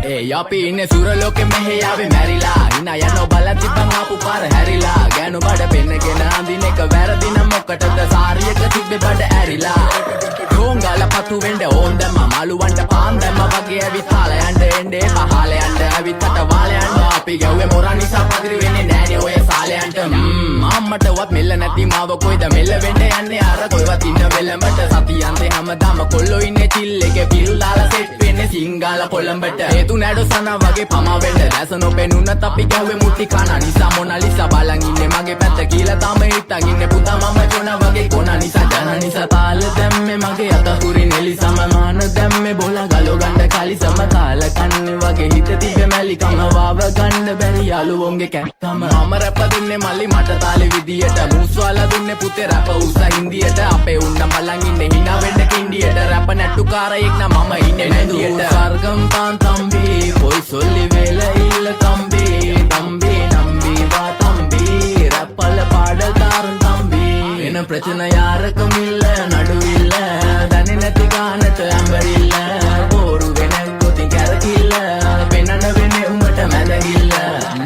ඒ අපි ඉන්නේ සුරලෝකෙ මෙහෙ ආවේ මැරිලා හිනා යනෝ බලන් තිබ්බන් ආපු පාර හැරිලා ගෑනු බඩ පෙන්නගෙන අඳින එක වැරදි නම් මොකටද සාරියක තිබ්බේ බඩ ඇරිලා ඩෝංගල පතු වෙන්න ඕන් දැම්ම මාළුවන්ට පාන් දැම්ම වගේ ඇවිත් හාල යන්න එන්නේ පහල යන්න ඇවිත් අත වාල යන්න අපි ගැව්වේ මොරා නිසා පදිරි වෙන්නේ නෑනේ ඔය සාලයන්ට අම්මටවත් මෙල්ල නැති මාව කොයිද මෙල්ල වෙන්න යන්නේ අර කොයිවත් ඉන්න වෙලමට සතියන්තේ හැමදාම කොල්ලෝ ඉන්නේ චිල් එකේ පිල්ලාලා සෙට් වෙන්නේ සිංගාල කොළඹට හේතු නැඩෝ සනා වගේ පමා වෙන්න දැස නොපෙනුනත් අපි ගැව්වේ මුටි කන නිසා මොනාලිසා බලන් ඉන්නේ මගේ පැත්ත කියලා තම හිටන් ඉන්නේ පුතා මම ජොන වගේ කොන නිසා ජන නිසා තාල දැම්මේ මගේ අත කුරින් එලි සමමාන දැම්මේ බෝලා ගලෝ ගන්න කලි සමතාල කන්නේ වගේ හිත තිබ්බේ මැලිකම වාව ගන්න බැරි යාළුවෝන්ගේ කැක්කම මම රැප දුන්නේ මල්ලි මට තාලේ විදියට මූස්වාලා දුන්නේ පුතේ රැප උස හින්දියට අපේ උන්න බලන් ඉන්නේ hina වෙන්න කින්ඩියට රැප නැට්ටුකාරයෙක් නම් මම ඉන්නේ නැදියට ස්වර්ගම් පාන් තම්බි පොයි සොල්ලි වෙල ඉල්ල තම්බි තම්බි නම්බි වා තම්බි රැප්පල පාඩකාරන් තම්බි වෙන ප්‍රචන යාරකම ඉල්ල නඩු ඉල්ල දන්නේ නැති ගානට ඇඹරිල්ල බෝරු වෙන කොති කැරකිල්ල වෙනන වෙන්නේ උඹට මැදගිල්ල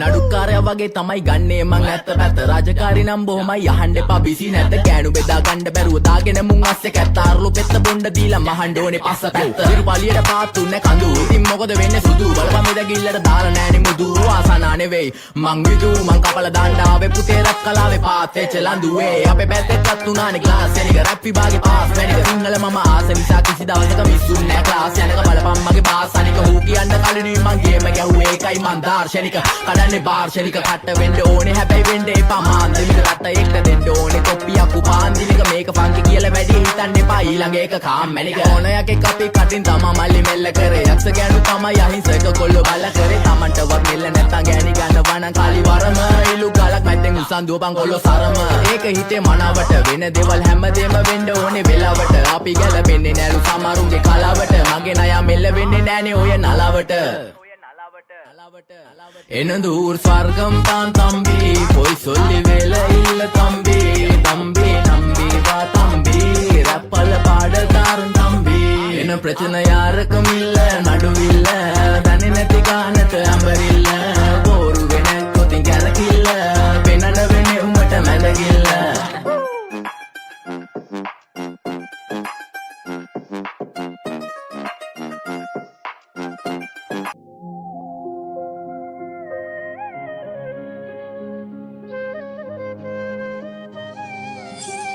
නඩුකාරයා වගේ තමයි ගන්නේ මං ඇත්ත පැත්ත රාජකාරී නම් බොහොමයි අහන්න එපා බිසි නැත කෑනු බෙදා ගන්න බැරුව දාගෙන මුන් අස්සේ කැත්තාරුළු පෙත්ත බොණ්ඩ දීලා මහන්න ඕනේ පස්ස පැත්ත ඉරු පලියට පාත්තුන්නේ කඳු ඉතින් මොකද වෙන්නේ සුදු බලපන් මෙදගිල්ලට දාලා නෑනේ මුදු ආසනා නෙවෙයි මං විදු මං කපල දාන්න ආවේ පුතේ රැප් කලාවේ පාත් වෙච්ච ලඳුවේ අපේ පැත්තෙත් උනානේ ක්ලාස් එනික රැප් විභාගේ පාස් වෙනික සිංහල මම ආස නිසා කිසි දවසක මිස්සුන්නේ නෑ ක්ලාස් යනක බලපන් මගේ පාස් අනික හූ කියන්න කලින් මං ගේම ගැහුවේ ඒකයි මං දාර්ශනික කඩන්නේ බාර්ශනික කට වෙන්න ඕනේ හැබැයි වෙන්න එපා මාන්දිලික රට එක්ක දෙන්න ඕනේ කොප්පියක් උපාන්දිලික මේක ෆන්කි කියලා වැඩි හිතන්න එපා ඊළඟ එක කාම්මැනික ඕනයක් එක්ක අපි කටින් තමා මල්ලි මෙල්ල කරේ යක්ෂ ගෑනු තමයි අහිංසක කොල්ලෝ බල කරේ තමන්ටවත් මෙල්ල නැත්තම් ගෑණි ගන්නවා නම් කාලි වරම ඉලු ගලක් මැද්දෙන් උසන්දුව බං කොල්ලෝ සරම ඒක හිතේ මනාවට වෙන දේවල් හැමදේම වෙන්න ඕනේ වෙලාවට අපි ගැලපෙන්නේ නෑලු සමරුන්ගේ කලාවට මගේ නයා මෙල්ල වෙන්නේ නෑනේ ඔය නලාවට එනදූර් ස්වර්ගම් පාන් තම්බි පොයි සොල්ලි වෙල ඉල්ල තම්බි තම්බි නම්බි වා තම්බි රැප්පල පාඩකාරන් තම්බි එන ප්‍රචන යාරකම ඉල්ල නඩු ඉල්ල දන්නේ නැති ගානට ඇඹරිල්ල බෝරු වෙන කොතින් කැරකිල්ල වෙනන වෙන්නේ උඹට මැදගිල්ල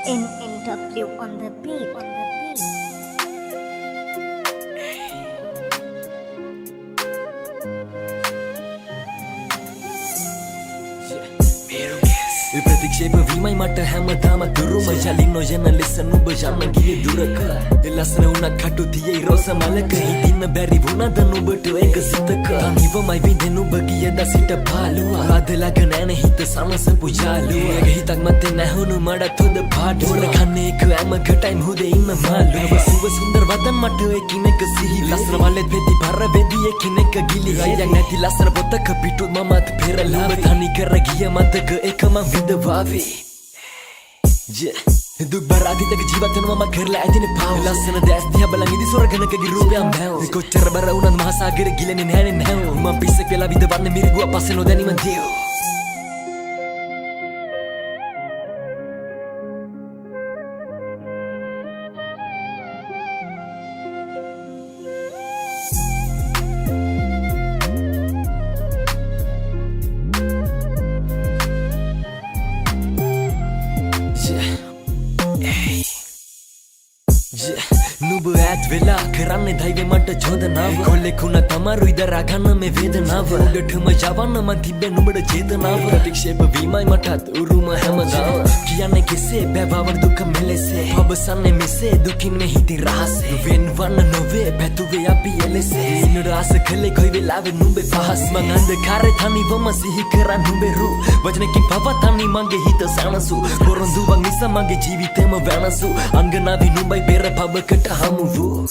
NNW on the beat. ප්‍රතික්ෂේප වීමයි මට හැමදාම දුරුම යලින් නොයන ලෙස නුඹ යන්න ගියේ දුරක එලස්සන උනක් කටු තියේ රෝස මලක හිතින්න බැරි වුණාද නුඹට ඒක සිතක නිවමයි විඳින නුඹ ගියද සිට පාළුවා ආදලක නැන හිත සමසපු යාළුවා හිතක් මතේ නැහුණු මඩත් හොද පාඩුවල කන්නේ එක ඇමකටයි මුහුදේ ඉන්න මාළුව සුව සුන්දර වදන් මට එකිනෙක සිහි ලස්සන වලෙත් වෙති පර වෙදි එකිනෙක ගිලි හයක් නැති ලස්සන පොතක පිටු මමත් පෙරලා තනි කර ගිය මතක එකම විඳවාවි දුක් බරාදිතක ජීවතන මම කරලා ඇතිනේ පාව ලස්සන දැස් දිහා බලන් ඉදි සොරකනකගේ රූපයක් බෑව කොච්චර බර වුණත් මහා සාගරේ ගිලෙන්නේ නැහනේ නැව මම පිස්සෙක් වෙලා විඳවන්නේ මිරිගුව පස්සේ නොදැනීම දියෝ නුඹ ඇත් වෙලා කරන්නේ දෛවේ මට චෝදනාව කොල්ලෙකුණ තමාරුයි දරා ගන්න මේ වේදනාව උඩටම යවන්න මන් තිබ්බේ නුඹට චේතනාව ප්‍රතික්ෂේප වීමයි මටත් උරුම හැමදාම කියන්නේ කෙසේ බැවවන දුක මෙලෙසේ ඔබසන්නේ මෙසේ දුකින් හිති රහසේ වෙන්වන්න නොවේ පැතුවේ අපි එලෙසේ ඉන්නට ආස කළේ කොයි වෙලාවෙ නුඹේ පහස් මං අන්ධකාරේ තනිවම සිහි කරන් නුඹේ රූ වචනකින් පවතන්නේ මගේ හිත සනසු පොරොන්දුවක් නිසා මගේ ජීවිතේම වෙනසු අංගනාවි නුඹයි පෙර පබකට හමු වූ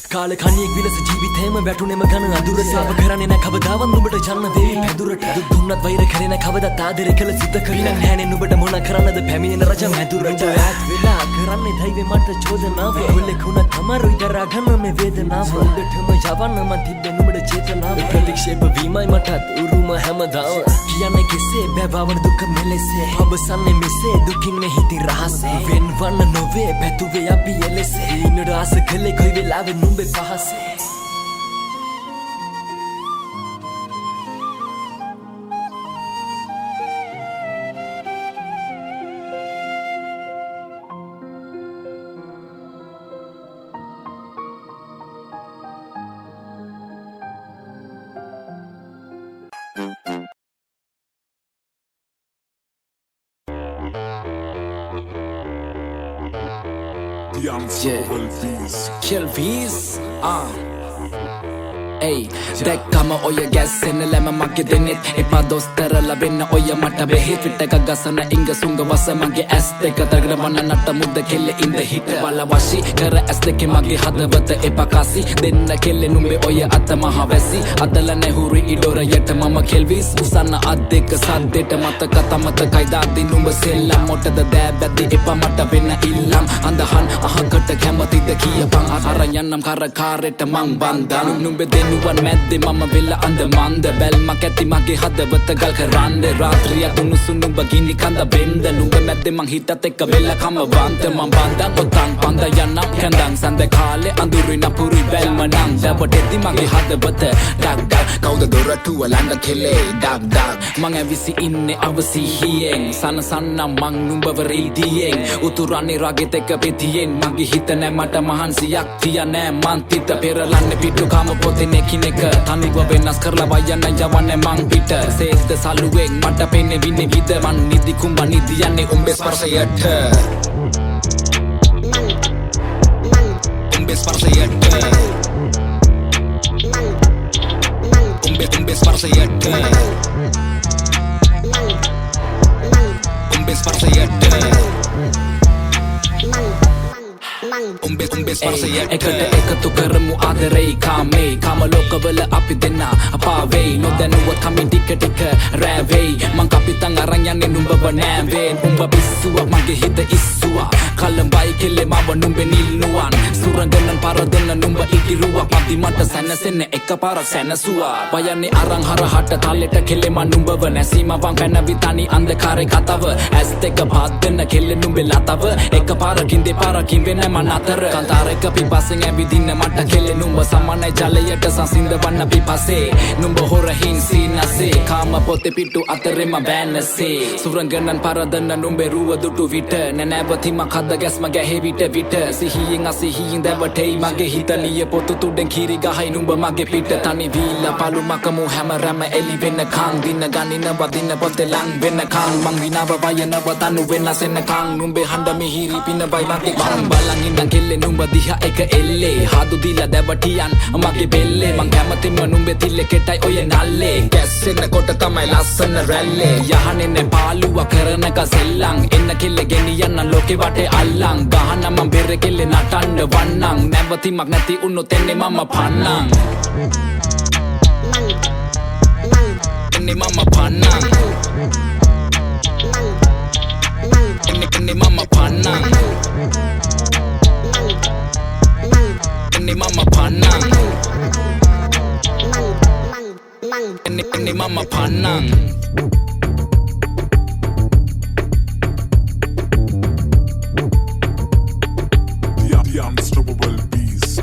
කාල කණියෙක් විලස ජීවිතේම වැටුනේම ඝන අඳුර සාප කරන්නේ නැ කවදාවත් නුඹට ජන්න වේවි පැදුරට දුක් දුන්නත් වෛර කරේ නැ කවදාත් ආදරේ කළ සිතක විනක් නැහනේ නුඹට මොන කරන්නද පැමිණෙන රජ මැදුරට ඈත් වෙලා කරන්නේ දෛවේ මට චෝදනාව ඔල්ලේ කුණ තමරුයි දරා ගන්න මේ වේදනාව උඩටම යවන්න මන් තිබ්බේ නුඹට චේතනාව ප්‍රතික්ෂේප වීමයි මටත් උරුම හැමදාම කියන්නේ කෙසේ බැවවන දුක මෙලෙසේ අවසන්නේ මෙසේ දුකින් හිති රහසේ වෙන්වන්න නොවේ පැතුවේ අපි එලෙසේ ඉන්නට ආස කළේ කොයි වෙලාවෙ නුඹේ පහසේ Kelvis, Ey, දැක්කම ඔය ගැස්සෙන ලැම මගේ දෙනෙත් එපා දොස්තරලා වෙන්න ඔය මට බෙහෙත් විටක ගසන ඉංග සුංග වස මගේ ඇස් දෙක තගර වන නට මුද්ද කෙල්ල ඉඳ හිට බල වශී කර ඇස් දෙකේ මගේ හදවත එපා කාසි දෙන්න කෙල්ල නුඹේ ඔය අත මහ වැසි අදල නැහුරු ඉඩොරයට මම කෙල්විස් උසන්න අත් දෙක සද්දෙට මතක තමතකයි දාදි නුඹ සෙල්ලම් මොටද දෑබැද්දි එපා මට වෙන්න ඉල්ලම් අඳහන් අහකට කැමතිද කියපන් අරන් යන්නම් කරකාරෙට මං බන්දන් නුඹේ නුවන් මැද්දේ මම වෙල අඳ මන්ද බැල්මක් ඇති මගේ හදවත ගල් කරන්න රාත්‍රියක් උණුසුම් නුඹ ගිනි කඳ බෙන්ද නුඹ මැද්දේ මං හිතත් එක්ක වෙල කම වන්ත මං බන්දන් ඔතන් පන්ද යන්නම් කැඳන් සඳ කාලේ අඳුරුයි නපුරුයි බැල්ම නම් දැවටෙද්දි මගේ හදවත ඩක් ඩක් කවුද දොරටුව ළඟ කෙලේ ඩක් ඩක් මං ඇවිසි ඉන්නේ අවසිහියෙන් සනසන්නම් මං නුඹව රීදියෙන් උතුරන්නේ රාගෙත් එක්ක පෙතියෙන් මගේ හිත නෑ මට මහන්සියක් තියා නෑ මං තිත පෙරලන්නේ පිටු කාම පොතේ එකිනෙක තනිව වෙනස් කරලා වයන්න යවන්නේ මං පිට සේස්ද සලුවෙන් මට පෙන්නේ වින්නේ විද මං නිදි කුඹ නිදි යන්නේ උඹේ ස්පර්ශයට උඹේ ස්පර්ශයට උඹේ ස්පර්ශයට උඹේ ස්පර්ශයට එකට එකතු කරමු ආදරේ කාමේ කාම ලෝකවල අපි දෙන්න අපාවේ නොදැනුවත් කමින් ටික ටික රැවෙයි මං කපිතන් අරන් යන්නේ නුඹව නෑවේ උඹ පිස්සුවක් මගේ හිත ඉස්සුවා කලඹයි කෙල්ලේ මව නුඹේ නිල්නුවන් සුරංගනන් පාර දෙන්න නුඹ ඉකිරුවා පදි මට සැනසෙන්න එකපාරක් සැනසුවා වයන්නේ අරන් හරහට තල්ලෙට කෙල්ලේ මං නුඹව නැසීමවන් පැන විතනි අන්ධකාරේ කතාව ඇස් දෙක පාත් දෙන්න කෙල්ලේ නුඹේ ලතව එකපාරකින් දෙපාරකින් වෙන්නේ මන් අතර කන්තාරක පිපසෙන් ඇවිදින්න මට කෙල්ලේ නුඹ සමනයි ජලයට සංසිඳවන්න පිපසේ නුඹ හොරහින් සීනසේ කාම පොතේ පිටු අතරෙම බෑනසේ සුරංගනන් පරදන්න නුඹේ රුව දුටු විට නැනැවතිම කද්ද ගැස්ම ගැහේ විට විට සිහියෙන් අසිහියෙන් දැවටෙයි මගේ හිත ලිය පොතු තුඩෙන් කිරි ගහයි නුඹ මගේ පිට තනි වීලා පළු මකමු හැමරැම එලි වෙන්න කන් දින ගනින වදින පොතේ ලං වෙන්න කන් මං විනාව වයනව තනු වෙනසෙන්න කන් නුඹේ හඬ මිහිරි පින බයි මගේ කන් බලන් ඉන්න කෙල්ලේ නුඹ දිහා එක එල්ලේ හාදු දීලා දැවටියන් මගේ බෙල්ලේ මං කැමතිම නුඹේ තිල්ලේ කෙටයි ඔය නල්ලේ කැස්සෙන්න කොට තමයි ලස්සන රැල්ලේ යහනේ නේ පාළුවා කරනක සෙල්ලම් එන්න කෙල්ලේ ගෙනියන්න ලෝකේ වටේ අල්ලන් ගහන්න මං බෙරේ කෙල්ලේ නටන්න වන්නම් නැවතිමක් නැති උන්නොත් එන්නේ මම පන්නම් එන්නේ මම පන්නම් එන්නේ මම පන්නම් mama panang ini mama panang the unstoppable beast.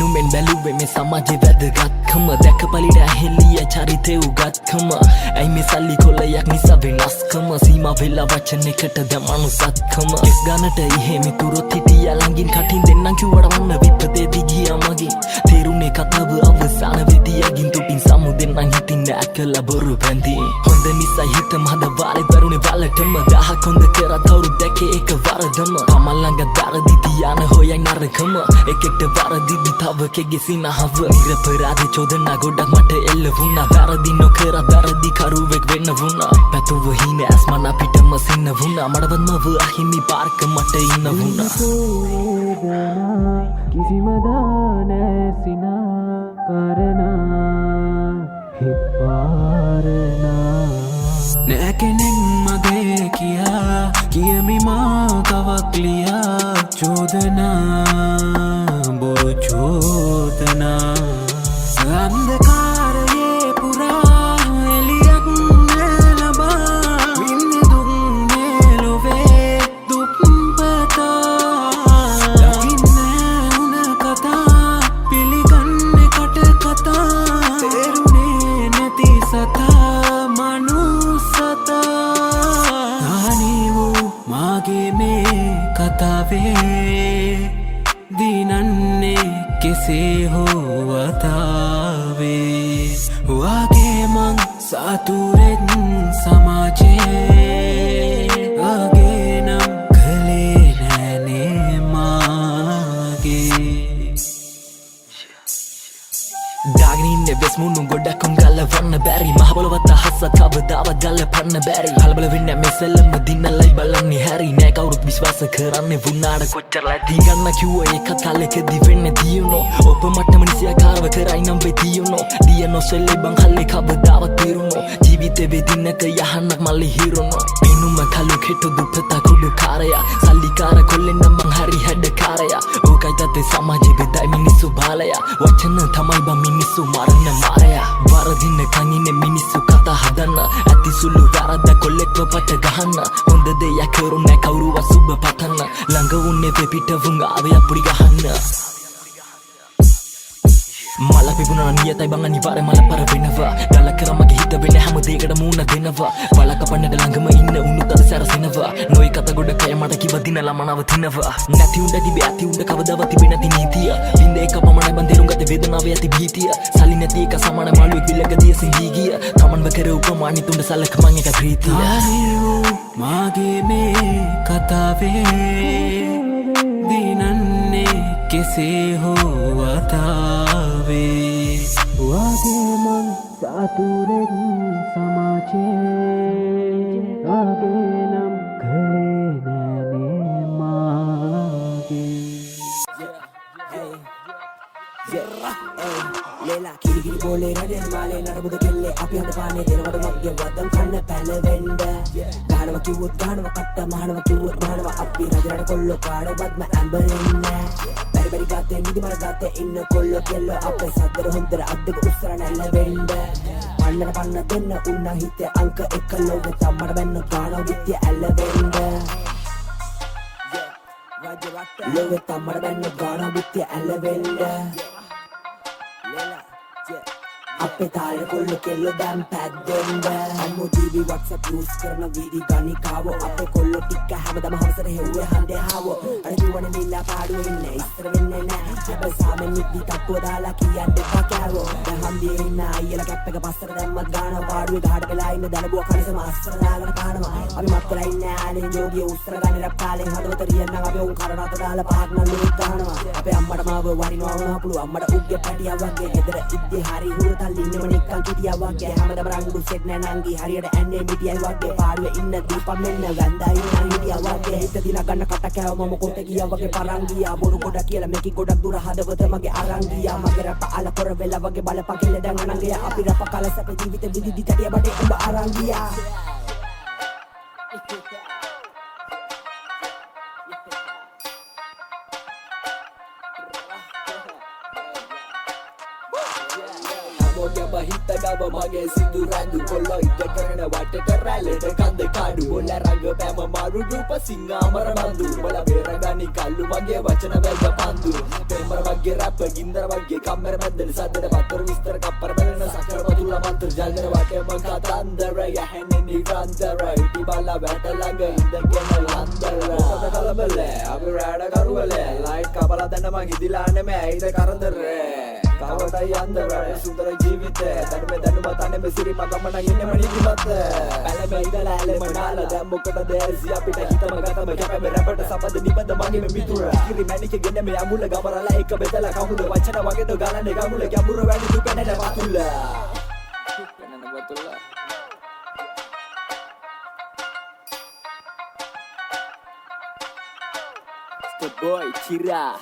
පෙනුමෙන් බැලුවේ මේ සමාජෙ වැදගත්කම දැක පලිට ඇහෙලිය චරිතය උගත්කම ඇයි මේ සල්ලි කොල්ලයක් නිසා වෙනස්කම සීමා වෙලා වචන එකට දැමනුසත්කම කෙස් ගන්නට ඉහේ මිතුරොත් හිටිය ළඟින් කටින් දෙන්නම් කිව්වට වන්න විපතේදී ගියා මගේ තේරුනේ කතාව අවසාන වෙදියකින් තුටින් සමු දෙන්නම් හිතින් ඇකල බොරු පැන්දි හොඳ නිසා හිතම හද වාරේ දරුනේ වලටම දහක් හොඳ කරා තවරු දැකේ එක වරදම තමන් ළඟ දරදි තියාන හොයයි නරකම එකෙක්ට වරදිදි තව කෙගේ සිනහව නිරපරාධි චෝදනා ගොඩක් මට එල්ල වුණා වැරදි නොකර වැරදි කරුවෙක් වෙන්න වුණා පැතුව හීන ඇස්මන අපිටම සින්න වුණා මඩවත් මව අහිමි පාර්ක මට ඉන්න වුණා කිසිම දානැසිනා කරනා හිපාරනා නෑ කෙනෙක් මගේ කියා කියමි මා කවක් ලියා චෝදනා බොරු චෝදනා අන්ධකාරයේ පුරා එලියක් ලබා වින්න දුක් මෙලොවේ දුක්පතා දකින්නේ උන කතා පිළිගන්නේ කට කතා තේරුනේ නැති සතා මනුස්සතා ආනිවෝ මාගේ මේ කතාවේ දිනන්නේ කෙසේ හෝ වතාවේ වාගේ මං සතුරෙන් සමාජේ ආගේ නම් කලේ නෑනේ මාගේ දාගනින්නේ බෙස් මුණු ගොඩක් උන් ගලවන්න බැරි මහබලවත් අහස කවදාවත් ගලපන්න බැරි කලබල වෙන්නේ මෙසෙල්ලම දිනලයි බලන්නේ හැරි නෑ කවුරුත් විශ්වාස කරන්නේ වුණාට කොච්චර ලැති ගන්න කිව්ව එක තලකදී වෙන්නේ දියුණෝ ඔබ මටම නිසියාකාරව කරයි නම් වෙතියුණෝ දියනෝ සෙල්ලේ බං හල්ලේ කවදාවත් පිරුණෝ ජීවිතේ වෙදින්නක යහන්නක් මල්ලි හිරුණෝ එනුම කලු කෙටු දුප්පත කුඩු කාරයා සල්ලිකාර කොල්ලෙන් නම් මං හරි හැඩකාරයා ඕකයි තත්ේ සමාජෙ බෙදයි මිනිස්සු බාලයා වචන තමයි බං මිනිස්සු මරන්න මාරයා වරදින්න කංින්නේ මිනිස්සු කතා හදන්න ඇති සුළු වැරද්ද කොල්ලෙක්ව පට ගහන්න හොඳ දෙයක් කරුණෑ කවුරුවත් සුබ පතන්න ළඟ උන්නේ වෙපිට වුං ආවේ අපුඩි ගහන්න මල පිපුණා නියතයි බං අනිවාර්ය මල පර වෙනවා දල කරමගේ හිත වෙන හැම දෙයකට මූණ දෙනවා බල කපන්නට ළඟම ඉන්න උණුත් අද සැරසෙනවා නොයි කත ගොඩ කය මට කිව දිනලා මනව තිනවා නැති උණ්ඩ තිබේ ඇති උණ්ඩ කවදාවත් තිබෙ නැති නීතිය බින්ද එක පමණයි බන් තේරුම් ගත වේදනාවේ ඇති භීතිය සලි නැති එක සමාන මාළුවෙක් විලකදී සිඳී ගිය තමන්ව කර උපමානි තුඹ සලක මං එක ප්‍රීතිය ආනිවෝ මාගේ මේ කතාවේ දිනන්නේ කෙසේ හෝ වතාවේ වාගේ මං සතුරෙන් සමාජේ ආගේ නම් කලේ නෑනේ මාගේ Lela kiri kiri bole rade male narabuda kelle api handa paane denawada magge wadam kanna palawenda ganawa kiwut ganawa katta mahanawa kiwut mahanawa api rajarada kollo kaada badma ambarenna bari bari gaate nidi mara gaate inna kollo kello appe saddara hondara addaka ussara nallawenda pannana panna denna unna hitte anka ekkallo tammada benna ganawa gitte allawenda Love tammada benna ganawa gitte allawenda අපේ තාල කොල්ල කෙල්ල දැන් පැද්දෙන්ද අම්මෝ TV WhatsApp use කරන වීඩි ගණිකාවෝ අපේ කොල්ල ටික හැමදාම හවසට හෙව්වේ හන්දේ හාවෝ අර කිව්වනේ මිල්ලා පාඩුවේ ඉන්නේ ඉස්සර වෙන්නේ නෑ හැබැයි සාමෙන් නිදි තට්ටුව දාලා කියන්නේ පකෑවෝ දැන් හන්දියේ ඉන්න අයියලා කැප් එක පස්සට දැම්මත් ගානවා පාඩුවේ ගහඩ වෙලා ඉන්න දනබුව කනිසම අස්සර දාලා කානවා අපි මත් වෙලා ඉන්නේ ආලෙන් ජෝගිය උස්සර ගන්න රැප් කාලෙන් හදවත රියන්න අපි උන් කරනත දාලා පහක් නල්ලුත් ගහනවා අපේ අම්මට මාව වරිනවා වුණා පුළු අම්මට උග්ගේ පැටියා වගේ ගෙදර ඉද්දි හරි හුරු ඉන්නම නිකන් කිටියා වගේ හැමදාම රංගු සෙට් නෑ නංගි හරියට ඇන්නේ මිටියයි වගේ පාඩුවේ ඉන්න දීපම් මෙන්න ගන්දයි නං හිටියා වගේ හිත දිලා ගන්න කට කෑව මම කොටේ ගියා වගේ පරං ගියා බොරු ගොඩ කියලා මේකි ගොඩක් දුර හදවත මගේ අරන් ගියා මගේ රැප අල කර වෙලා වගේ බලපකිල්ල දැන් අනංගය අපි රැප කලස අපේ ජීවිත විදිදි තඩිය බඩේ උඹ අරන් ගියා හිතගම මගේ සිදු රැඳු කොල්ලො ඉට කරන වටට රැල්ලට කන්ද කාඩු බොල රඟ පෑම මාරු රූප සිංහාමර බඳු බල බේරගනි කල්ලු මගේ වචන වැල්ද පන්දු පෙමර වගේ රැප ගින්දර වගේ කම්මර මැද්දේ සද්දට පතර විස්තර කප්පර බැලන සකර වතුර මන්තර ජල්දර වටේම කතන්දර යහන්නේ නිරන්තර ඉති බල්ලා වැට ළඟ ඉඳගෙන ලන්දර ඔතන කලබල අපි රැඩ කරුවල ලයිට් කපලා දැන් මං හිදිලා නෙමෙයි ඇයිද කරදර කවදයි අන්දර සුන්දර ජීවිතේ දැනුම තනෙම සිරි මගමන ඉන්නේ මනිදිමත් පැලම ඉඳලා ඇලෙම නාලා දැන් මොකටද ඇසි අපිට හිතම ගතම කැපෙම රැපට සපද නිබඳ මගේ මිතුර කිරි මැණික ගෙන මේ අමුල ගමරලා එක බෙදලා කවුද වචන වගේ දෝ ගලන්නේ ගමුල ගැඹුර වැඩි දුපැනට වතුල්ල පැනන වතුල්ල boy Chira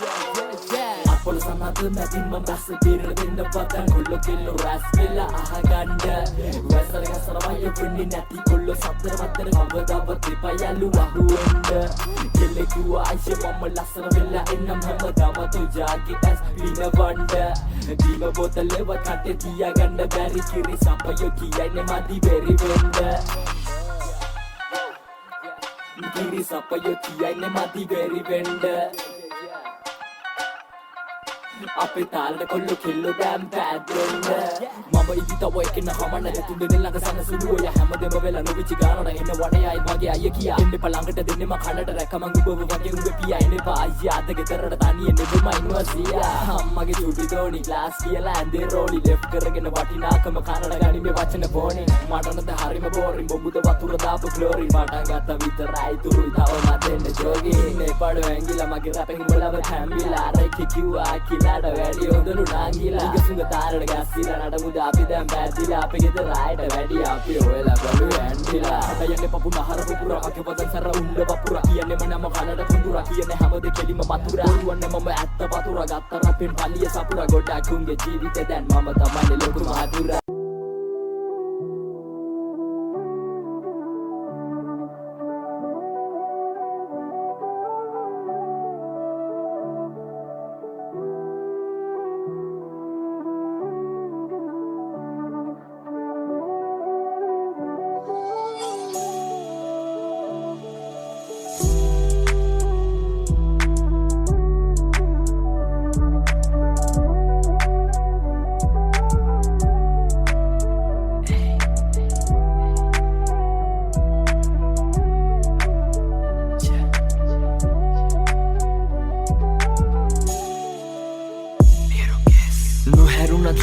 Apol sangat mati membahas diri Dinda patan kullo killo ras villa aha ganda Wasar gasar vaya bunni nati kullo sabdar matar kavada vati payalu wahu enda Kille kuwa aishe mama lasar villa innam hamada vatu jagi as pina vanda Dima bottle leva kate diya ganda bari kiri sapayo kiya ne madi very venda Kiri sapayo kiya ne madi very venda අපේ තාලට කොල්ලෝ කෙල්ලෝ දැන් පැද්දෙන්න මම ඉදි තව එකන හමන්න දෙතුන් දෙනෙක් ළඟ සනසුළු ඔය හැමදේම වෙලා නොවිචි ගානට ඉන්න වඩයයි මගේ අයිය කියා එන්න පළඟට දෙන්නේ මං කනට රැකමං උඹව වගේ උඹ පියා එන්නේ පායියා අද ගෙදරට තනියෙන් නෙවෙම ඉන්නවා සියා අම්මගේ චුටි දෝනි ක්ලාස් කියලා ඇඳේ රෝලි ලෙෆ්ට් කරගෙන වටිනාකම කනට ගනි මේ වචන බෝනේ මට නද හරිම බෝරින් බොමුද වතුර දාපු ක්ලෝරින් මට ගත්ත විතරයි තුරුයි තව මතෙන්න ජෝගි මේ පඩ ඇංගිලා මගේ රැපෙන් උඹලව හැම්බිලා රෙකි කිව්වා කියලා වැඩි හොඳලු නාංගිලා ඉගසුඟ තාරට ගැස්සිලා නටමුද අපි දැන් බැද්දිලා අපි ගෙදර ආයට වැඩි අපි ඔයලා බලු ඇන්ටිලා හටයන්නේ පපු නහර පුපුරා මගේ වදන් සර උණ්ඩ වපුරා කියන්නේ මනම කනට කුඳුරා කියන්නේ හැමදේ කෙලිම වතුරා දුවන්නේ මම ඇත්ත වතුරා ගත්ත රපෙන් පලිය සපුරා ගොඩක් උන්ගේ ජීවිතේ දැන් මම තමයි ලොකු මහතුරා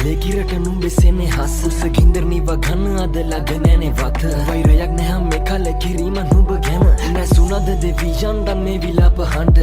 ලේකිරට නුඹේ සෙනෙහස උස ගින්දර නිව ගන්න අද ළඟ නැනේ වත වෛරයක් නැහැ මේ කල කිරීම නුඹ ගැන නැසුණද දෙවියන් දන් මේ විලාප හඬ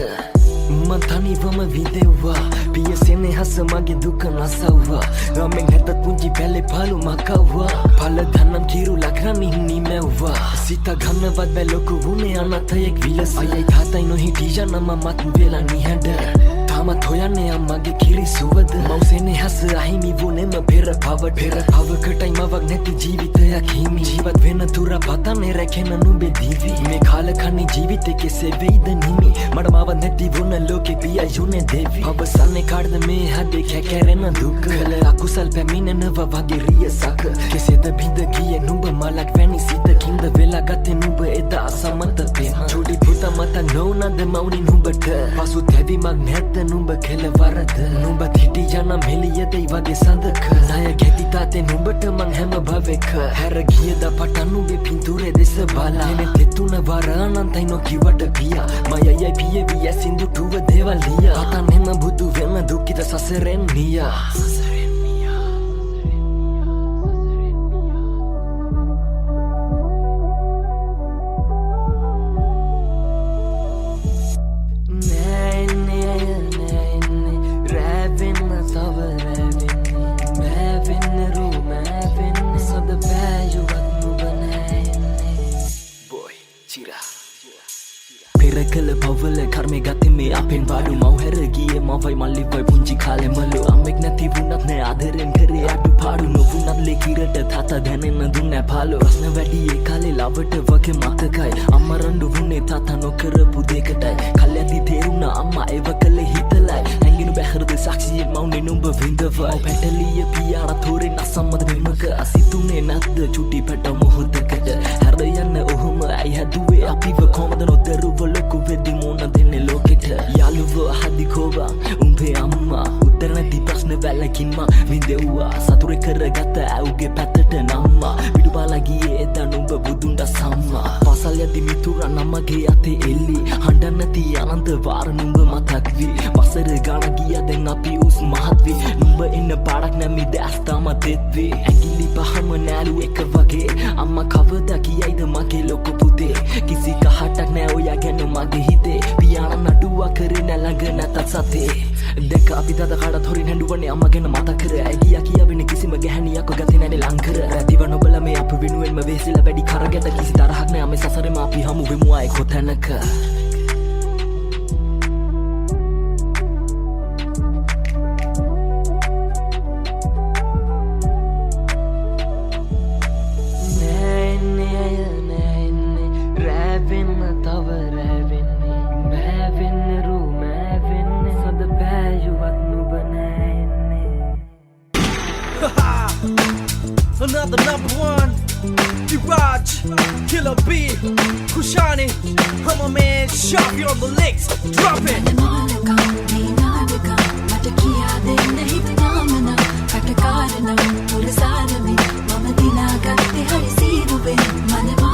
මං තනිවම විදෙව්වා පිය සෙනෙහස මගේ දුක නසව්වා රමෙන් හැතත් පුංචි පැලේ පාලු මකව්වා පල ධනම් කිරු ලක්රමින් නිමෙව්වා සිත ගන්නවත් බැ ලොකු වුණේ අනතයෙක් විලස අයයි තාතයි නොහිටි යනම මත් වෙලා නිහඬ තාමත් හොයන්නේ අම්මගේ කිරි සුවද මව් සෙනෙහස අහිමි වුණෙම පෙර පවකටයි මවක් නැති ජීවිතයක් හිමි ජීවත් වෙන තුර පතන්නේ රැකෙන නුඹේ දිවි මේ කාලකන්ණි ජීවිතේ කෙසේ වෙයිද නිමි මට මාව නැති වුණ ලෝකේ පියයුනේ දෙවි අවසන්නේ කාටද මේ හදේ කැකැරෙන දුක කල අකුසල් පැමිණෙනවා වගේ රියසක කෙසේද බිඳ ගියේ නුඹ මලක් වැනි සිතකින්ද වෙලා ගත්තේ නුඹ එදා අසමත පෙන චුඩි පුතා මත නොනද මවුනි නුඹට පසු තැවීමක් නැද්ද නුඹ කෙලවරද නුඹත් හිටියනම් හෙළියදයි වගේ සඳක ණය ගැති තාතේ නුඹට මං හැම භවෙක හැර ගියද පටන් නුඹේ පින්තූරේ දෙස බලා එනේ තෙතුන වර අනන්තයි නොකිවට පියා මයයයි පියවි ඇසින්දු ටුව දේවල් ලියා අතන් එම බුදු වෙන දුකිත සසරෙන් නියා පෙරකල පවල කර්මය ගත්තේ මේ අපෙන් වඩු මව් හැර ගියේ මවයි මල්ලිවයි පුංචි කාලේ මලු අම්මෙක් නැති වුණත් නෑ ආදරෙන් කරේ අඩු පාඩු නොවුණත් ලේකිරට තාතා දැනෙන්න දුන්නේ පාලු ප්‍රශ්න වැඩි ඒ කාලේ ලවට වගේ මතකයි අම්මා රණ්ඩු වුණේ තාතා නොකරපු දෙකටයි කල්යදී තේරුණා අම්මා ඒව කළේ හිතලයි ඇඟිනු බැහැරද සාක්ෂියෙක් මවුනේ නුඹ විඳවයි පැටලිය පියාට තෝරේ නසම්මද මෙමක අසිතුනේ නැද්ද චුටි පැට මොහොතකට හැර යන්න ඔහොම අය හැදුවේ අපිව කොහමද නොදරුව ලොකු වෙදි මුණ දෙන්නේ ලෝකෙට යාළුවෝ හදි කෝවා උඹේ අම්මා උත ගෙදර නැති ප්‍රශ්න වැලකින්ම විඳෙව්වා සතුරේ කරගත්ත ඇව්ගේ පැත්තට නම්මා විඩුපාලා ගියේ එදා නුඹ බුදුන්ට සම්මා පාසල් යද්දි මිතුරා නමගේ අතේ එල්ලි හඬන්න නැති අනන්ත වාර නුඹ මතක් වී වසර ගාන ගියා දැන් අපි උස් මහත් වී නුඹ එන්න පාඩක් නැමි දැස් තාම දෙත් වී ඇඟිලි පහම නෑලු එක වගේ අම්මා කවදා කියයිද මගේ ලොකු පුතේ කිසි කහටක් නෑ ඔයා ගැන මගේ හිතේ පියාණන් නඩුවා කරේ නෑ ළඟ නැතත් සතේ දැක අපි තද කාඩත් හොරින් හැඬුවනේ අම්මා ගැන මතක් කර ඇගියා කියවෙන්නේ කිසිම ගැහණියක් ගතේ නැනේ ලං කර රැදිව නොබල මේ අප වෙනුවෙන්ම වෙහෙසිලා වැඩි කරගත කිසි තරහක් නෑ මේ සසරේම අපි හමු වෙමු ආයේ කොතැනක Another number one, Diraj, Killer B, Kushani, I'm a man, Sharpie on the licks, drop it. මම දිනාගත්තේ හරි සීරුවෙන් මනමා